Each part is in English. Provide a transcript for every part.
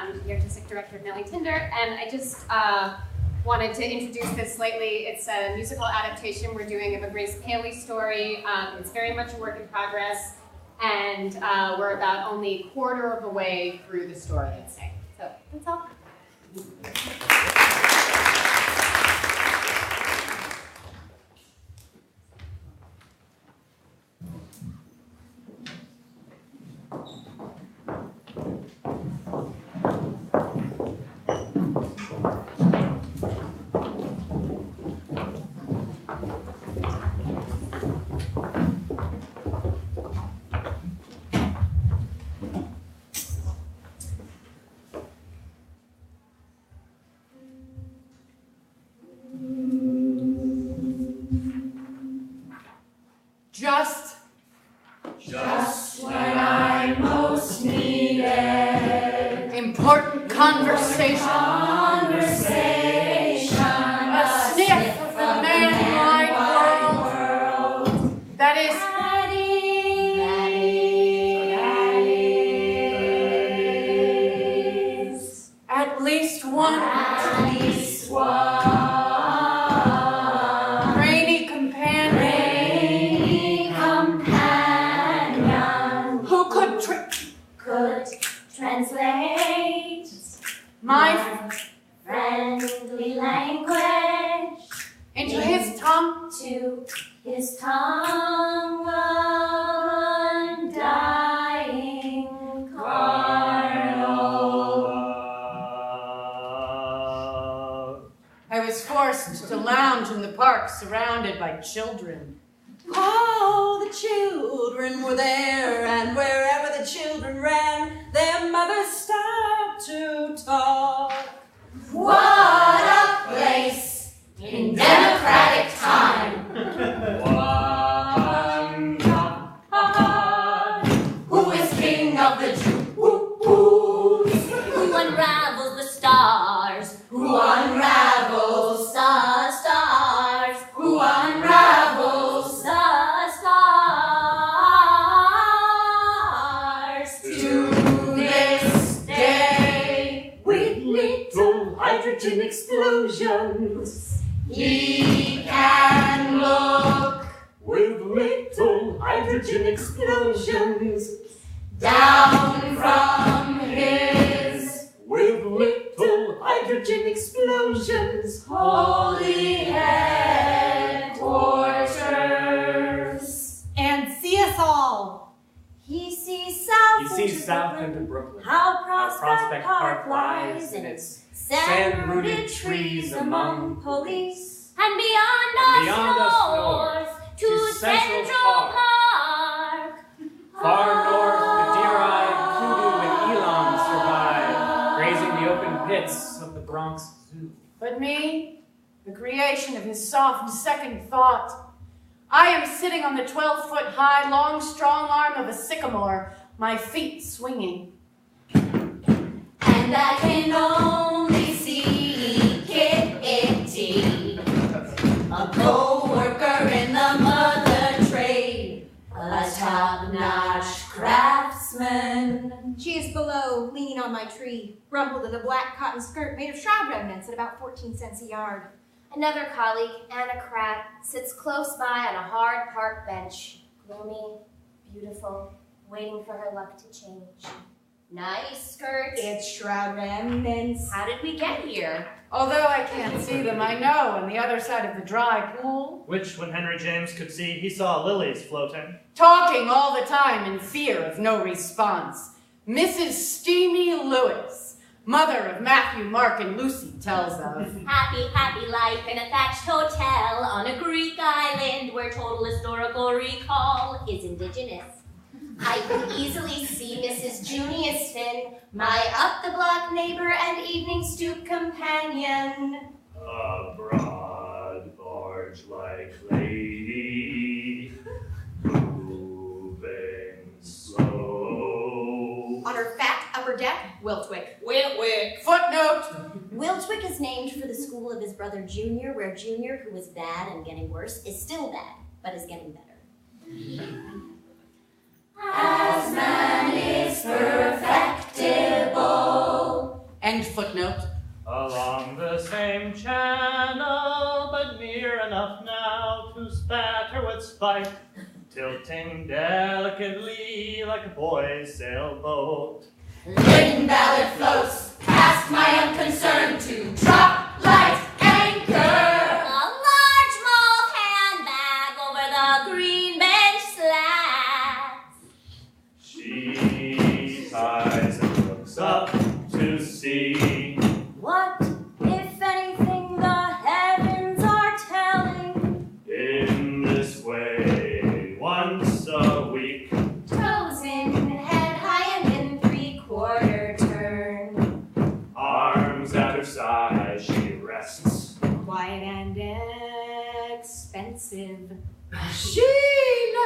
I'm the artistic director of Nellie Tinder, and I just wanted to introduce this slightly. It's a musical adaptation we're doing of a Grace Paley story. It's very much a work in progress, and we're about only a quarter of the way through the story, I'd say. So that's all. Just when I most needed important conversation. A sniff of the man-wide world. That is at least one. Rainy companion. Who could translate my friendly language into his tongue, to his tongue, undying carnal. I was forced to lounge in the park surrounded by children. Oh, the children were there, and wherever the children ran, their mothers stopped to talk. What a place in democratic time. One God, who is king of the Jews, who unravels the stars, who unravels the stars, who unravels the stars. To this day, with little hydrogen explosions, he can look with little hydrogen explosions down from his with little hydrogen explosions holy headquarters. And see us all. He sees south into Brooklyn. How Prospect Park lies in its sand-rooted trees among police, and beyond us north to Central Park. Far north, the deer-eyed kudu and eland survive, grazing the open pits of the Bronx Zoo. But me, the creation of his soft second thought, I am sitting on the 12-foot-high, long, strong arm of a sycamore, my feet swinging. And I can only see Kitty, a co-worker in the mother trade, a top-notch craftsman. She is below, leaning on my tree, rumpled in a black cotton skirt made of shroud remnants at about 14 cents a yard. Another colleague, Anna Kratt, sits close by on a hard park bench, gloomy, beautiful, waiting for her luck to change. Nice skirt. It's shroud remnants. How did we get here? Although I can't see them, I know on the other side of the dry pool. Which, when Henry James could see, he saw lilies floating. Talking all the time in fear of no response. Mrs. Steamy Lewis, mother of Matthew, Mark, and Lucy, tells of. Happy, happy life in a thatched hotel on a Greek island where total historical recall is indigenous. I could easily see Mrs. Junius Finn, my up-the-block neighbor and evening stoop companion. A broad, barge-like lady, moving slow. On her fat upper deck, Wiltwick. Wiltwick. Footnote. Wiltwick is named for the school of his brother Junior, where Junior, who was bad and getting worse, is still bad, but is getting better. As man is perfectible, delicately like a boy's sailboat. Laden ballad floats past my unconcern to drop light anchor. A large mauve handbag over the green bench slats. She sighs and looks up to see What, if anything, the heavens are telling? in this way once a week. Toes in, head high and in three-quarter turn. Arms at her side, she rests. Quiet and expensive. She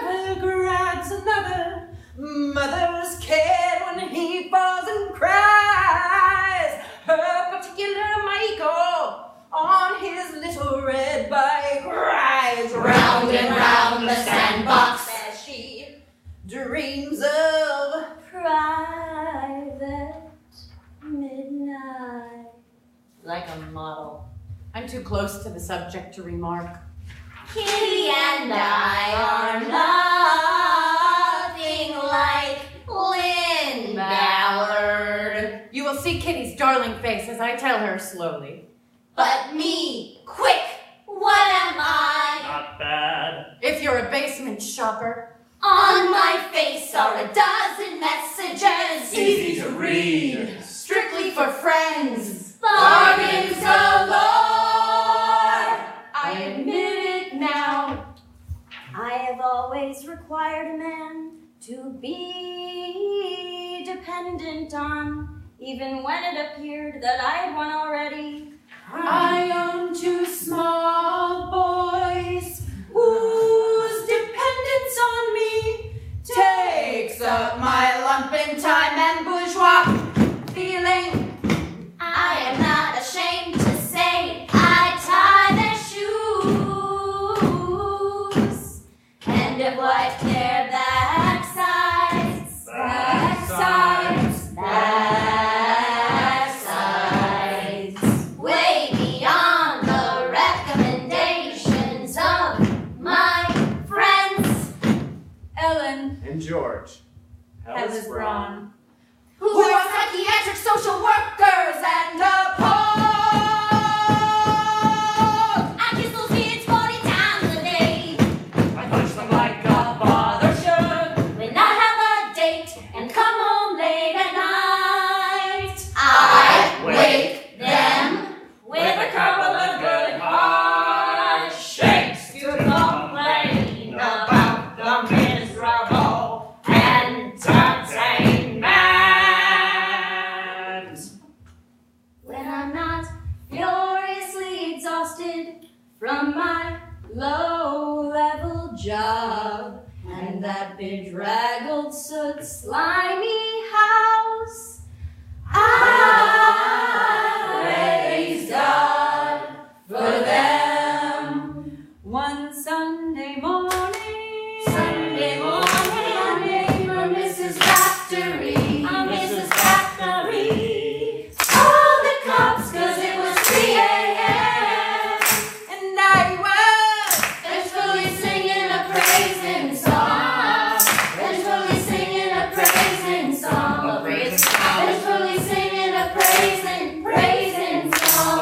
never grabs another mother's kid when he falls and cries. Her particular Michael on his little red bike rides round and round the sandbox as she dreams of Private midnight. like a model. I'm too close to the subject to remark. Kitty and I are nothing like Lynn Ballard. You will see Kitty's darling face as I tell her slowly. But me, quick, what am I? Not bad. If you're a basement shopper, On my face are a dozen messages. Easy to read. strictly for friends, Bargains galore. I admit it now. I have always required a man to be dependent on, even when it appeared that I had one already. I own two small boys whose dependence on me takes up my lumpen time and bourgeois feeling. I am not ashamed to say I tie their shoes and have wiped their backsides, way beyond the recommendations of my friends. Ellen And George. Ellis Braun, Who are psychiatric social workers and appalled. I kiss those kids 40 times a day. I punch them like a father should. When I have a date and come home late at night, I wake them with a couple of good hard shakes to complain about the miserable entertainment. When I'm not furiously exhausted from my low-level job and that bedraggled, soot, slimy house, I praise God for them. One Sunday morning, Sunday morning, from Mrs. Raftery, Mrs. Raftery called the cops 'cause it was 3 a.m. and I was Vengefully singing a praising song. Vengefully singing a praising song. Vengefully singing a praising song.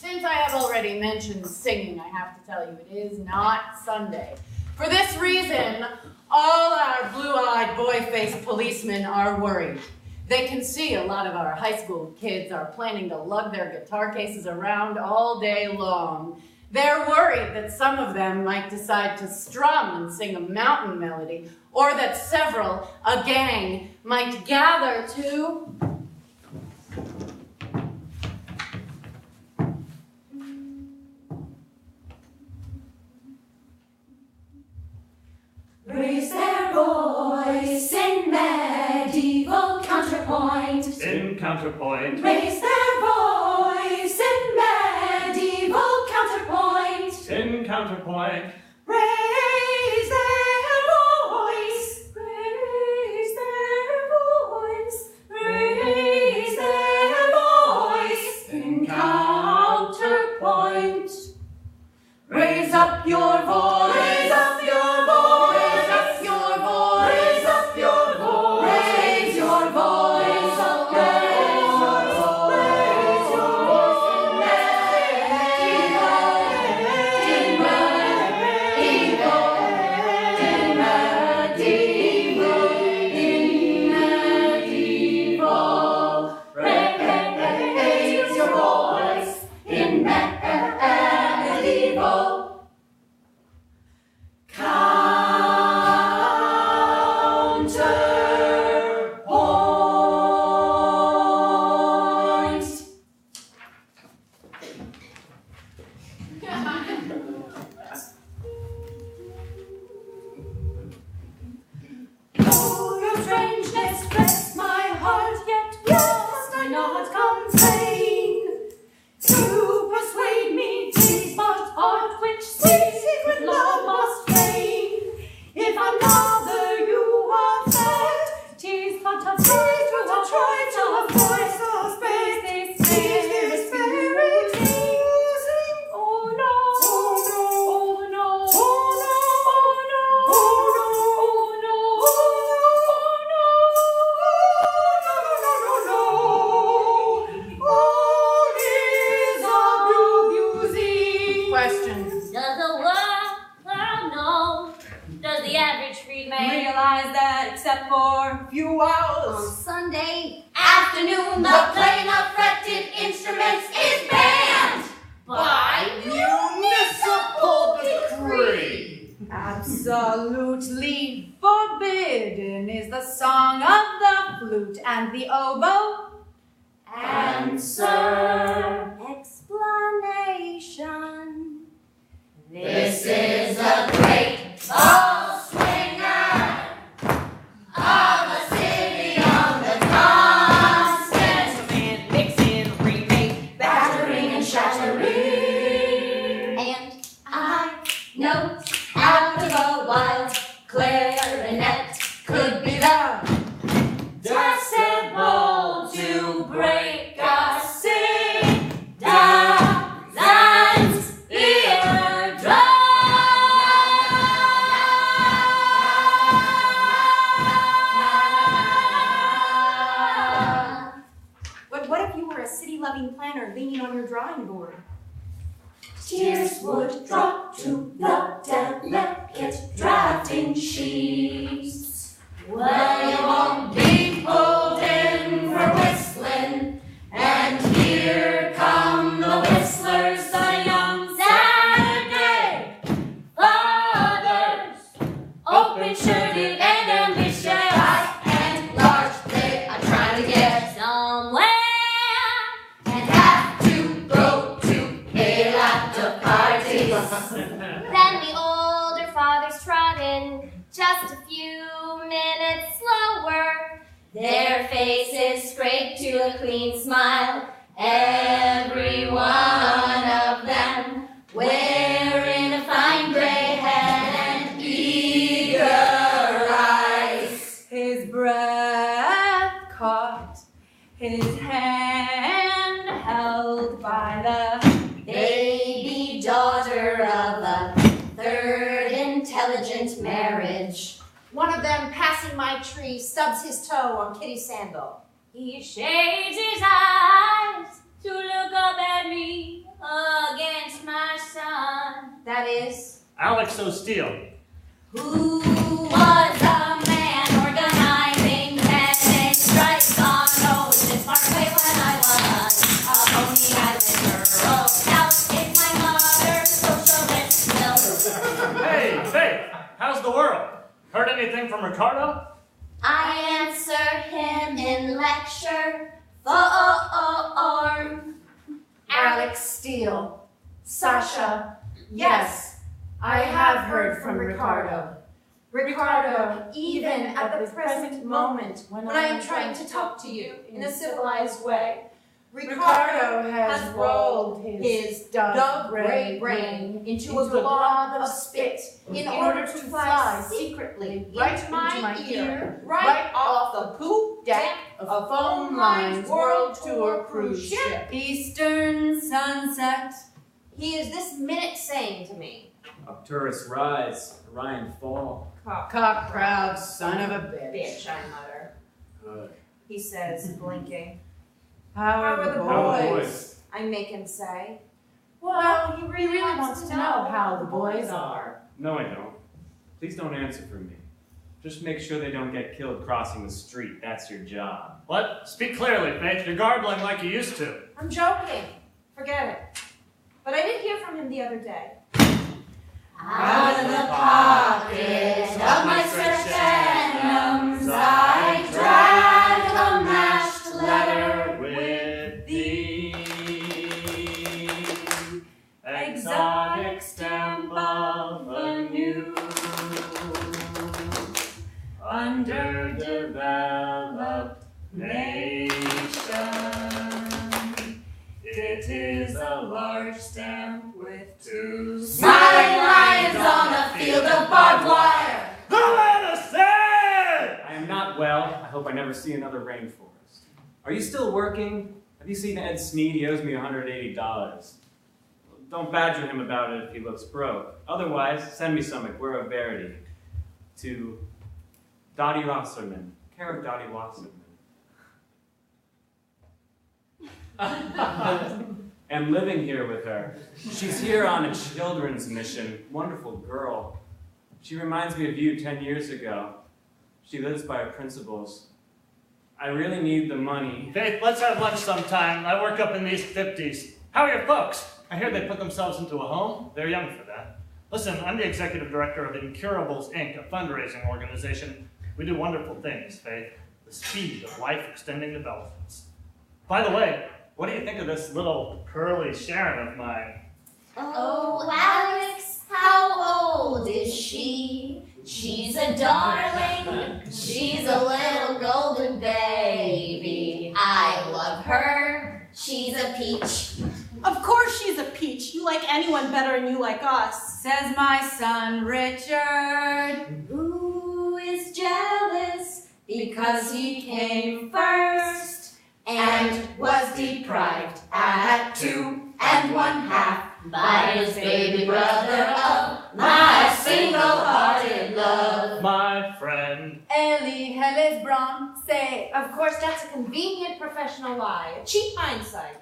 Since I have already mentioned singing, I have to tell you it is not Sunday. For this reason, all our blue-eyed, boy-faced policemen are worried. They can see a lot of our high school kids are planning to lug their guitar cases around all day long. They're worried that some of them might decide to strum and sing a mountain melody, or that several, a gang, might gather to Raise their voice in medieval counterpoint. In counterpoint. Raise their voice in medieval counterpoint. In counterpoint. Raise their voice. Raise their voice. Raise their voice in counterpoint. Counterpoint. Raise up your voice. Raise up your voice. Raise up your voice. Raise up your voice. Raise your voice. Raise up your voice. Raise your voice. Raise your voice in medieval. Counterpoint. Oh, your strangeness breaks my heart, yet must I not complain. To persuade me, 'tis but art which secret love must feign. If another you are fed, 'tis but a try to avoid space. This spirit losing. Oh no, oh no, oh no, oh no, oh no, oh no, oh no, all is abusing. Question. Does the world know? Does the average freedman realize that except for Few on hours. Sunday afternoon, the playing of fretted instruments is banned by Municipal decree. Absolutely forbidden is the song of the flute and the oboe. Answer. Explanation. This is a great ball swinger of a city on the constant mixing, remake, battering and shattering. And I know out of a wild clarinet could be the decibel to break a citizen's eardrum. But what if you were a city-loving planner leaning on your drawing board? Tears would drop to the delicate drafting sheets. Well, you won't be pulled in for whistling, and here come the whistlers, the young Saturday fathers, open-shirted and ambitious, and large. They are trying to get somewhere and have to go to after parties. Then the older fathers trot in, just a few minutes slower. Their faces scraped to a clean smile, every one of them wearing a fine gray head and eager eyes. His breath caught, his hand held by the Baby daughter of a third intelligent marriage. One of them passing my tree stubs his toe on Kitty's sandal. He shades his eyes to look up at me against my son. That is, Alex O'Steele. Who was a man organizing men strikes on Ocean Parkway when I was a Pony Islander. Oh, now it's my mother's socialist will. Hey, Faith, how's the world? Heard anything from Ricardo? I answer him in lecture form. Alex Steele. Sasha. Yes, I have heard from Ricardo. Ricardo, even at the present moment when I am trying to talk to you in a civilized way, Ricardo has rolled his dove gray brain into a glob of spit in order to fly secretly right into my ear, right off the poop deck of Foam Line's World Tour cruise ship. Eastern sunset, he is this minute saying to me. Arcturus rise, Orion fall. Cock proud son of a bitch. Bitch, I mutter. Good. He says, blinking. How are the How are the boys? boys? I make him say. Well, he really wants to know how the boys are. No, I don't. Please don't answer for me. Just make sure they don't get killed crossing the street. That's your job. What? Speak clearly, Faith. You're garbling like you used to. I'm joking. Forget it. But I did hear from him the other day. Out of the pocket of my sternums, I drag a mashed letter with the exotic stamp of a new underdeveloped nation. It is a large stamp with two smiling lions on a field of barbed wire. The letter said! I am not well. I hope I never see another rainforest. Are you still working? Have you seen Ed Smead? He owes me $180. Don't badger him about it if he looks broke. Otherwise, send me some Aguero Verity to Dottie Wasserman, care of Dottie Wasserman. Am living here with her. She's here on a children's mission. Wonderful girl. She reminds me of you 10 years ago. She lives by her principles. I really need the money. Faith, let's have lunch sometime. I work up in these 50s. How are your folks? I hear they put themselves into a home. They're young for that. Listen, I'm the executive director of Incurables, Inc., a fundraising organization. We do wonderful things, Faith. The speed of life-extending developments. By the way, what do you think of this little curly Sharon of mine? Oh, Alex, how old is she? She's a darling. She's a little golden baby. I love her. She's a peach. Of course she's a peach. You like anyone better than you like us. Says my son Richard. Who is jealous because he came first and was deprived at 2 1/2 by his baby brother of my single-hearted love. My friend. Ellie Helles Braun say. Of course, that's a convenient professional lie. A cheap hindsight.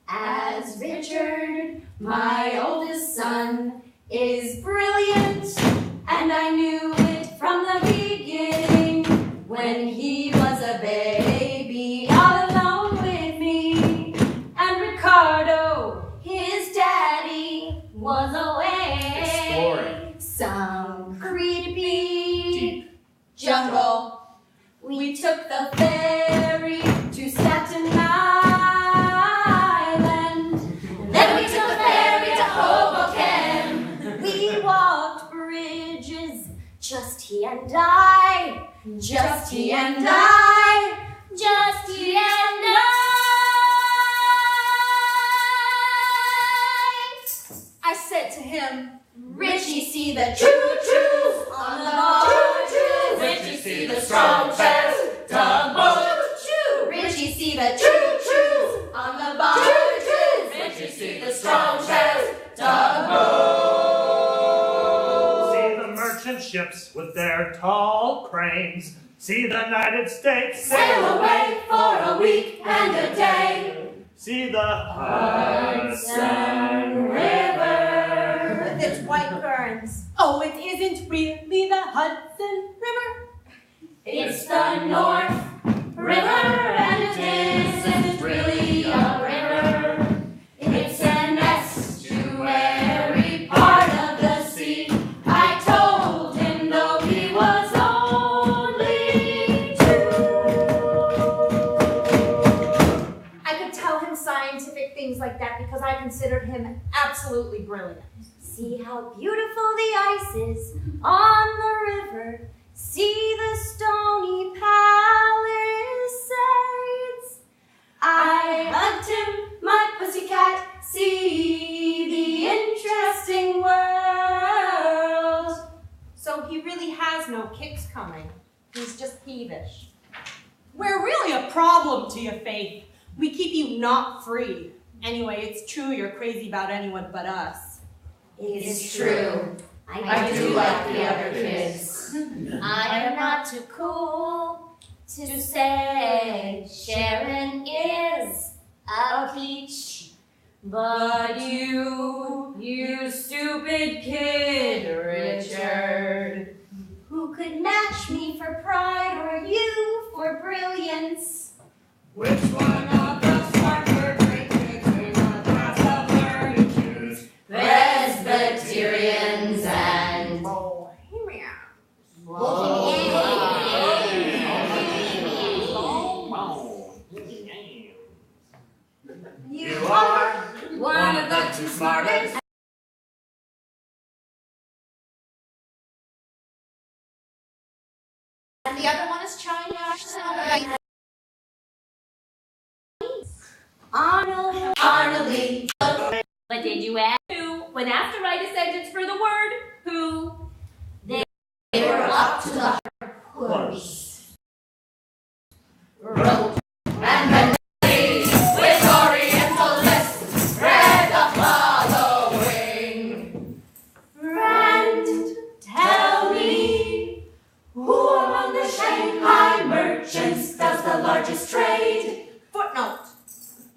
As Richard, my oldest son, is brilliant, and I knew it from the beginning when he was a baby all alone with me. And Ricardo, his daddy, was away. Exploring. Some creepy Deep. jungle. We took the ferry to Staten Island. Then we took the ferry to Hoboken. We walked bridges, just he and I. Just he and I. Just he and I. I said to him, Richie, see the choo-choo on the choo-choo. Richie, see the strong chest tugboat. Richie, see the choo-choo on the choo-choo. Richie, see the strong chest tugboat. See the merchant ships with their tall cranes. See the United States Sail away for a week and a day. See the Hudson River. with its white currents. Oh, it isn't really the Hudson River. It's the North River, and it isn't really a river. It's an estuary part of the sea. I told him though he was only 2. I could tell him scientific things like that because I considered him absolutely brilliant. See how beautiful the ice is on the river. See the stony palisades. I hugged him, my pussycat. See the interesting world. So he really has no kicks coming. He's just peevish. We're really a problem to you, Faith. We keep you not free. Anyway, it's true you're crazy about anyone but us. It's true. I do like the other kids. I am not too cool to say Sharon is a peach. But you stupid kid, Richard. Who could match me for pride or you for brilliance? Which one of the smarter great kids in the class of virtues? Presbyterians and You are one of the two smartest. And the other one is China. Arnold. But did you add who when after I descendants for the word who? They were up to the horse. wrote, and then ladies with orientalists read the following. Friend, tell me, who among the Shanghai merchants does the largest trade? Footnote.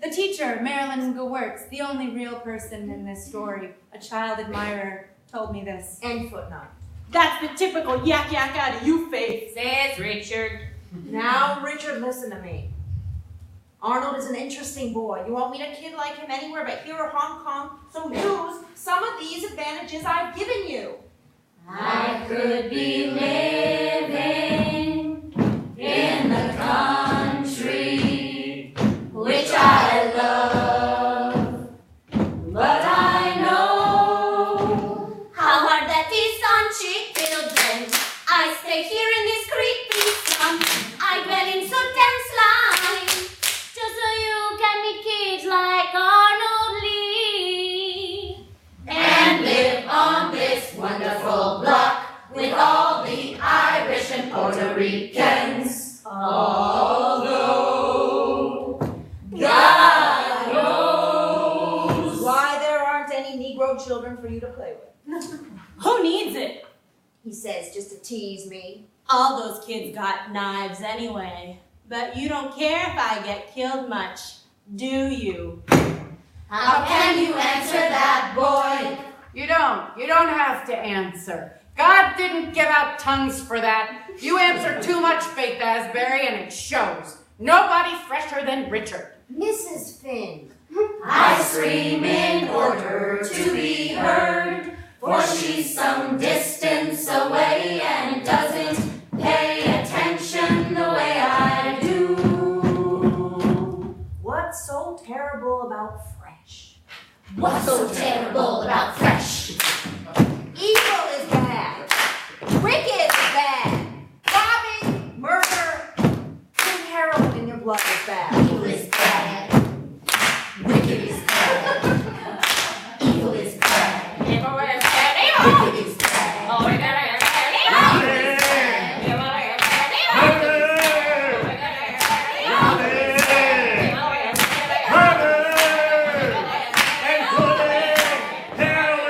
The teacher, Marilyn Gewirtz, the only real person in this story, a child admirer, told me this. End footnote. That's the typical yak out of you, Faith. Says Richard. Now, Richard, listen to me. Arnold is an interesting boy. You won't meet a kid like him anywhere but here or Hong Kong, so use some of these advantages I've given you. I could be living in the country, which I love, but I know how hard that is on cheap children. I stay here in this creepy slum. I dwell in so dense line, just so you can meet kids like Arnold Lee and live on this wonderful block with all the Irish and Puerto Ricans. Although God knows Why there aren't any Negro children for you to play with. Who needs it? He says just to tease me. All those kids got knives anyway. But you don't care if I get killed much, do you? how can you answer that, boy? You don't have to answer. God didn't give out tongues for that. You answer too much, Faith Asbury, and it shows. Nobody fresher than Richard. Mrs. Finn. I scream in order to be heard, for she's some distance away and doesn't pay attention the way I do. What's so terrible about fresh? What's so terrible about fresh? Evil is bad. Wicked is bad. Robbing, murder, putting heroin in your blood is bad. Evil is bad. Wicked is bad. Evil is bad. Evil is bad. Wicked is bad. Oh, we're gonna Including heroin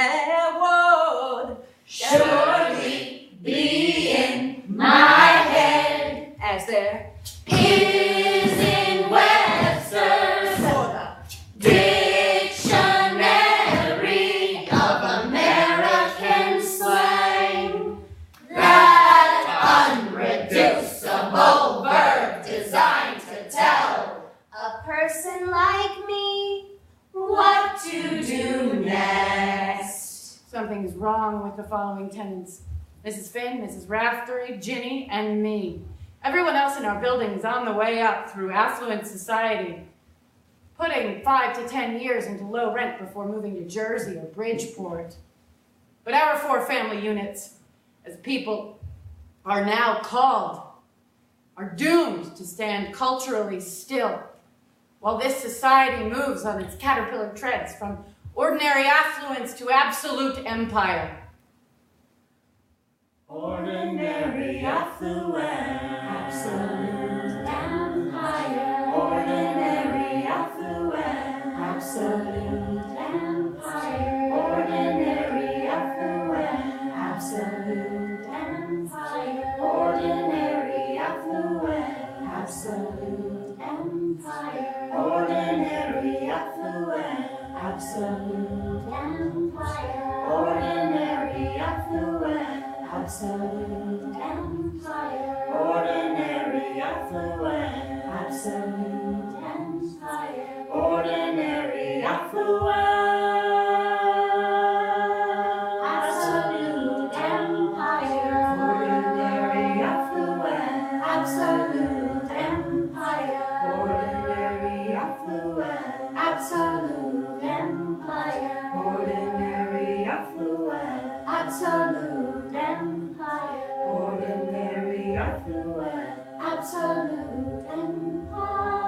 there would surely be in my head, as there is in Webster's for the Dictionary of American Slang. That unreducible verb designed to tell A person like me. what to do next. Something is wrong with the following tenants: Mrs. Finn, Mrs. Raftery, Ginny, and me. Everyone else in our building is on the way up through affluent society, putting 5 to 10 years into low rent before moving to Jersey or Bridgeport. But our 4 family units, as people are now called, are doomed to stand culturally still while this society moves on its caterpillar treads from ordinary affluence to absolute empire. Ordinary affluence, Absolute empire. ordinary affluence, Absolute empire. ordinary affluence, Absolute empire. ordinary affluence, Absolute empire. ordinary affluence, Absolute empire. ordinary affluence, Absolute empire. ordinary affluence, Absolute empire. ordinary affluence, Absolute empire. ordinary affluence, Absolute empire. ordinary affluence, Absolute empire. ordinary affluence, Absolute empire. ordinary affluence. Absolute empire.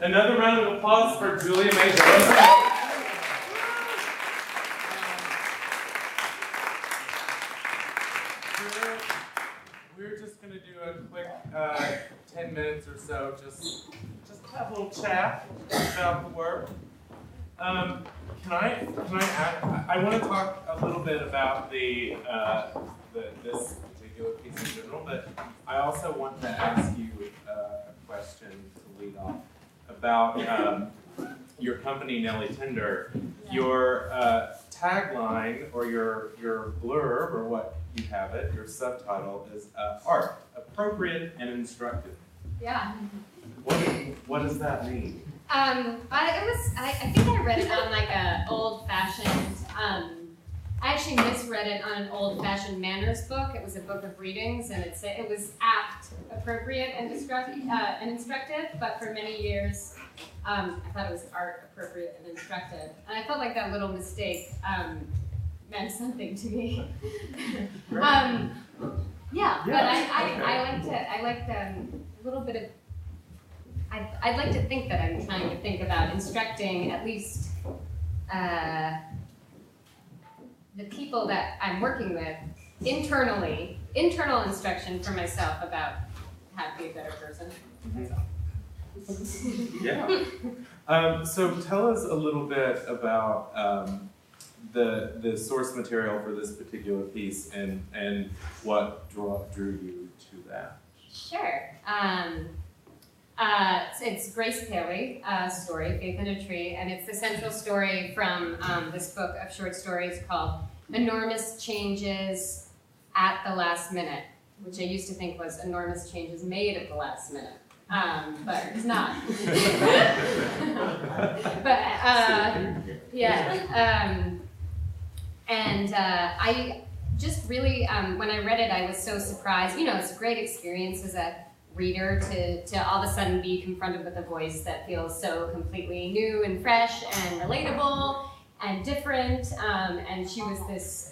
Another round of applause for Julia May Jones. We're just going to do a quick 10 minutes or so, just have a little chat about the work. Can I add? I want to talk a little bit about this particular piece in general, but I also want to ask you a question to lead off about your company, Nellie Tinder. Your tagline or your blurb, or what you have it, your subtitle is art, appropriate and instructive. Yeah. What does that mean? I think I read it on like a old-fashioned. I actually misread it on an old-fashioned manners book. It was a book of readings, and it was apt, appropriate, and instructive. But for many years, I thought it was art, appropriate, and instructive. And I felt like that little mistake meant something to me. Yeah, but I liked a little bit of. I'd like to think that I'm trying to think about instructing at least the people that I'm working with internally, internal instruction for myself about how to be a better person. Yeah. So tell us a little bit about the source material for this particular piece and what drew you to that. Sure. It's Grace Paley story, Faith in a Tree, and it's the central story from this book of short stories called Enormous Changes at the Last Minute, which I used to think was enormous changes made at the last minute. but it's not. But yeah, and I just really, when I read it, I was so surprised. You know, it's a great experience as a reader to all of a sudden be confronted with a voice that feels so completely new and fresh and relatable and different. And she was this,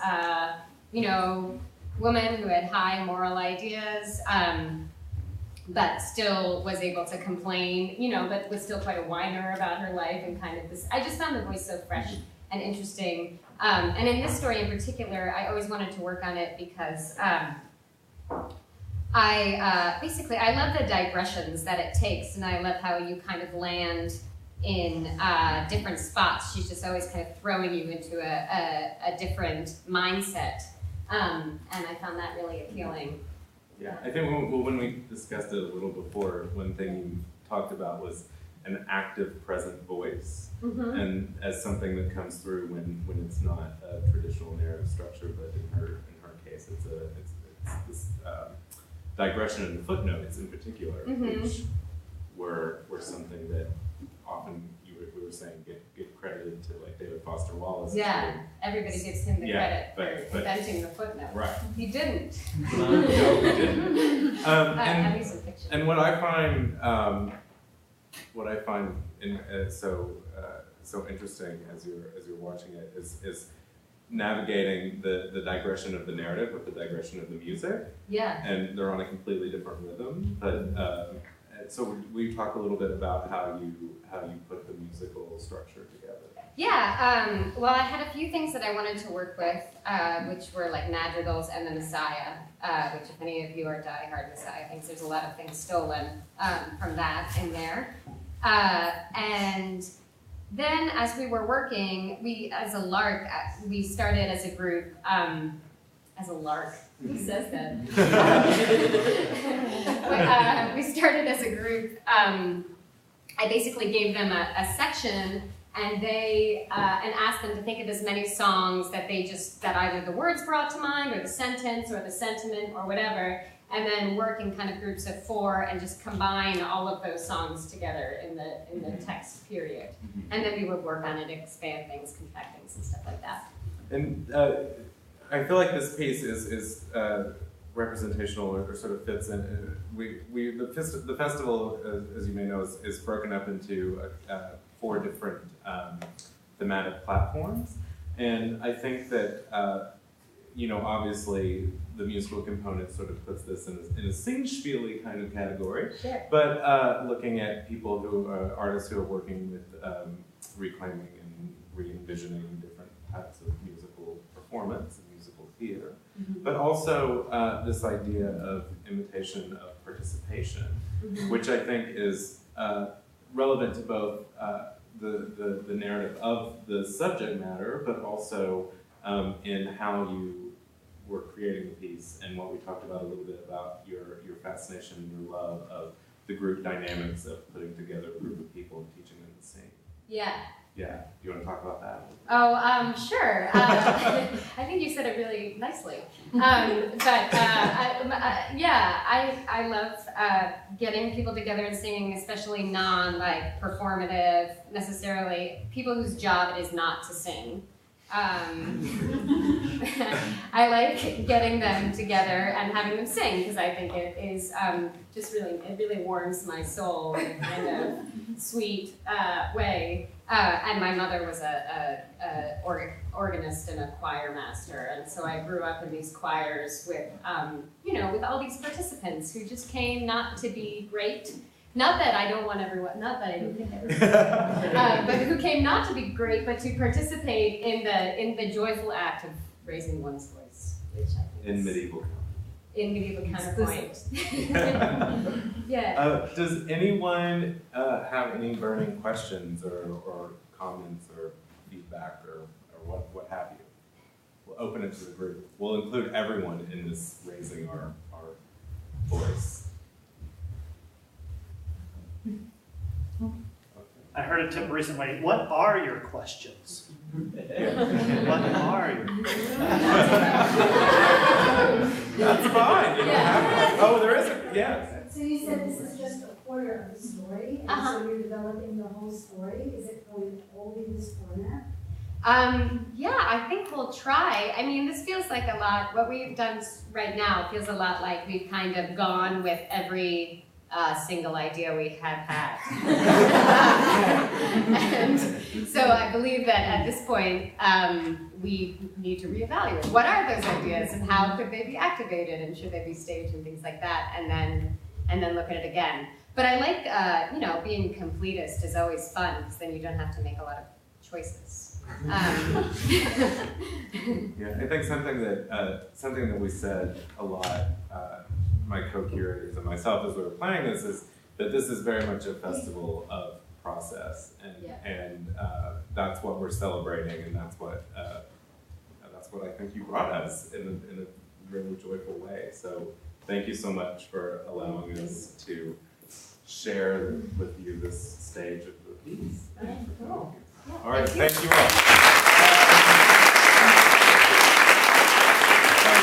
you know, woman who had high moral ideas, but still was able to complain, you know, but was still quite a whiner about her life and kind of this. I just found the voice so fresh and interesting. And in this story in particular, I always wanted to work on it because basically I love the digressions that it takes, and I love how you kind of land in different spots. She's just always kind of throwing you into a different mindset, and I found that really appealing. Yeah, I think when we discussed it a little before, one thing you talked about was an active present voice, and as something that comes through when it's not a traditional narrative structure, but in her case, it's this digression in the footnotes in particular, which were something that often we were saying get credited to, like, David Foster Wallace. Yeah, everybody gives him the credit for inventing the footnote. Right. He didn't. No, he didn't. At least in fiction. And what I find so interesting as you're watching it is navigating the digression of the narrative with the digression of the music. Yeah. And they're on a completely different rhythm. But so we talk a little bit about how you put the musical structure together. Yeah. Well, I had a few things that I wanted to work with, which were like madrigals and the Messiah, which if any of you are diehard Messiah things, there's a lot of things stolen from that in there. And then as we were working, we started as a group, as a lark. Who says that? We started as a group. I basically gave them a section, and they and asked them to think of as many songs that that either the words brought to mind, or the sentence, or the sentiment, or whatever, and then work in kind of groups of 4 and just combine all of those songs together in the text period. And then we would work on it, expand things, contract things, and stuff like that. And I feel like this piece is representational, or sort of fits in. The festival, as you may know, is broken up into 4 different thematic platforms, and I think that you know, obviously the musical component sort of puts this in a singspiel-y kind of category. Sure. But looking at people who are artists who are working with reclaiming and re-envisioning different types of musical performance and musical theater, but also this idea of imitation of participation, which I think is relevant to both the narrative of the subject matter, but also in how you were creating the piece, and what we talked about a little bit about your fascination and your love of the group dynamics of putting together a group of people and teaching them to sing. Yeah. Yeah, you want to talk about that? Oh, sure. I think you said it really nicely. I love getting people together and singing, especially performative necessarily, people whose job it is not to sing. I like getting them together and having them sing, because I think it is it really warms my soul in a kind of sweet way. And my mother was a organist and a choir master, and so I grew up in these choirs with with all these participants who just came not to be great. Not that I don't want everyone, not that I don't think everyone, but who came not to be great, but to participate in the joyful act of raising one's voice, which I think in medieval counterpoint. Yeah. Does anyone have any burning questions or comments or feedback or what have you? We'll open it to the group. We'll include everyone in this raising our voice. I heard a tip recently. What are your questions? What are your questions? That's fine. You don't have one. Oh, there is a, yeah. So you said this is just a quarter story, and Uh-huh. so you're developing the whole story. Is it going to all be this format? Yeah, I think we'll try. I mean, this feels like a lot, what we've done right now feels a lot like we've kind of gone with every single idea we have had. And so I believe that at this point, we need to reevaluate. What are those ideas and how could they be activated and should they be staged and things like that, and then look at it again. But I like, being completist is always fun because then you don't have to make a lot of choices. Yeah, I think something that we said a lot, my co-curators and myself as we were planning this, is that this is very much a festival of process, and that's what we're celebrating, and that's what I think you brought us in a really joyful way. So thank you so much for allowing us to share with you this stage of the piece. Cool. All right, thank you all.